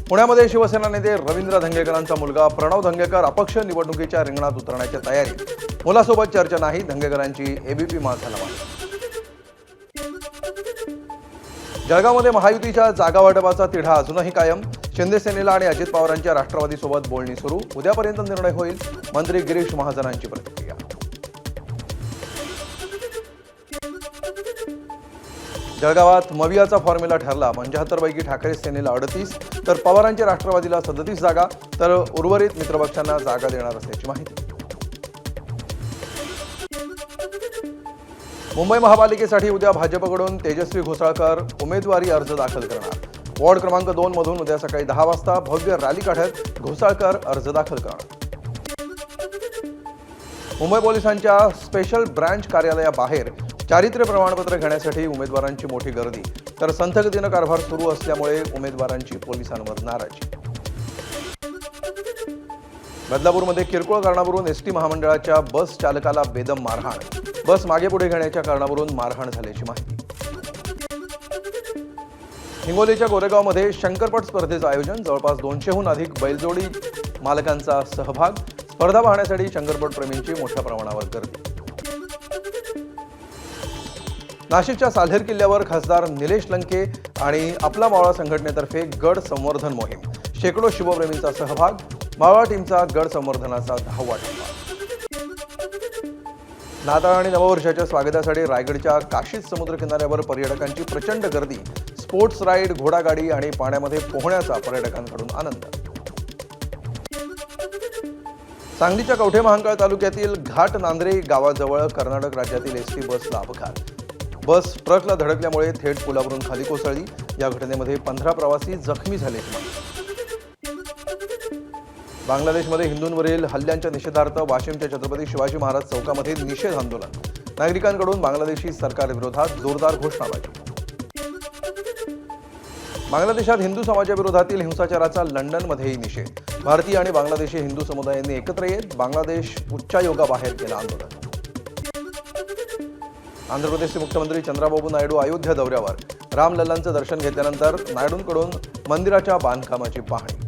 पुण्यामध्ये शिवसेना नेते रवींद्र धंगेकरांचा मुलगा प्रणव धंगेकर अपक्ष निवडणुकीच्या रिंगणात उतरण्याच्या तयारीत। मुलासोबत चर्चा नाही, धंगेकरांची एबीपी माझाला माहिती। जळगावमध्ये महायुतीच्या जागा वाटपाचा तिढा अजूनही कायम। शिंदे सेनेला आणि अजित पवारांच्या राष्ट्रवादीसोबत बोलणी सुरू। उद्यापर्यंत निर्णय होईल, मंत्री गिरीश महाजनांची प्रतिक्रिया। जळगावात मवियाचा फॉर्म्युला ठरला। 75 पैकी ठाकरे सेनेला 38 तर पवारांच्या राष्ट्रवादीला 37 जागा, तर उर्वरित मित्रपक्षांना जागा देणार असल्याची माहिती। मुंबई महापालिकेसाठी उद्या भाजपकडून तेजस्वी घोसाळकर उमेदवारी अर्ज दाखल करणार। वॉर्ड क्रमांक 2 मधून उद्या सकाळी 10 वाजता भव्य रॅली काढत घोसाळकर अर्ज दाखल करणार। मुंबई पोलिसांच्या स्पेशल ब्रांच कार्यालयाबाहेर चारित्र्य प्रमाणपत्र घेण्यासाठी उमेदवारांची मोठी गर्दी, तर संथगतीनं कारभार सुरू असल्यामुळे उमेदवारांची पोलिसांवर नाराजी। बदलापूरमध्ये किरकोळ कारणावरून एसटी महामंडळाच्या बस चालकाला बेदम मारहाण। बस मागे पुढे घेण्याच्या कारणावरून मारहाण झाल्याची माहिती। हिंगोलीच्या गोरेगावमध्ये शंकरपट स्पर्धेचं आयोजन। जवळपास 200हून अधिक बैलजोडी मालकांचा सहभाग। स्पर्धा पाहण्यासाठी शंकरपट प्रेमींची मोठ्या प्रमाणावर गर्दी। नाशिकच्या साल्हेर किल्ल्यावर खासदार निलेश लंके आणि आपला मावळा संघटनेतर्फे गड संवर्धन मोहीम। शेकडो शिवप्रेमींचा सहभाग। मावळा टीमचा गड संवर्धनाचा 10वा टप्पा। नाताळ आणि नववर्षाच्या स्वागतासाठी रायगडच्या काशीद समुद्र किनाऱ्यावर पर्यटकांची प्रचंड गर्दी। स्पोर्ट्स राईड, घोडागाडी आणि पाण्यामध्ये पोहण्याचा पर्यटकांकडून आनंद। सांगलीच्या कवठे महांकाळ तालुक्यातील घाट नांद्रे गावाजवळ कर्नाटक राज्यातील एसटी बसला अपघात। बस ट्रकला धडकल्यामुळे थेट पुलावरून खाली कोसळली। या घटनेमध्ये 15 प्रवासी जखमी झाले। बांगलादेशमध्ये हिंदूंवरील हल्ल्यांच्या निषेधार्थ वाशिमच्या छत्रपती शिवाजी महाराज चौकामध्ये निषेध आंदोलन। नागरिकांकडून बांगलादेशी सरकारविरोधात जोरदार घोषणाबाजी। बांगलादेशात हिंदू समाजाविरोधातील हिंसाचाराचा लंडनमध्येही निषेध। भारतीय आणि बांगलादेशी हिंदू समुदायांनी एकत्र येत बांगलादेश उच्चायोगाबाहेर केलं आंदोलन। आंध्र प्रदेशचे मुख्यमंत्री चंद्राबाबू नायडू अयोध्या दौऱ्यावर। रामलल्लांचं दर्शन घेतल्यानंतर नायडूंकडून मंदिराच्या बांधकामाची पाहणी।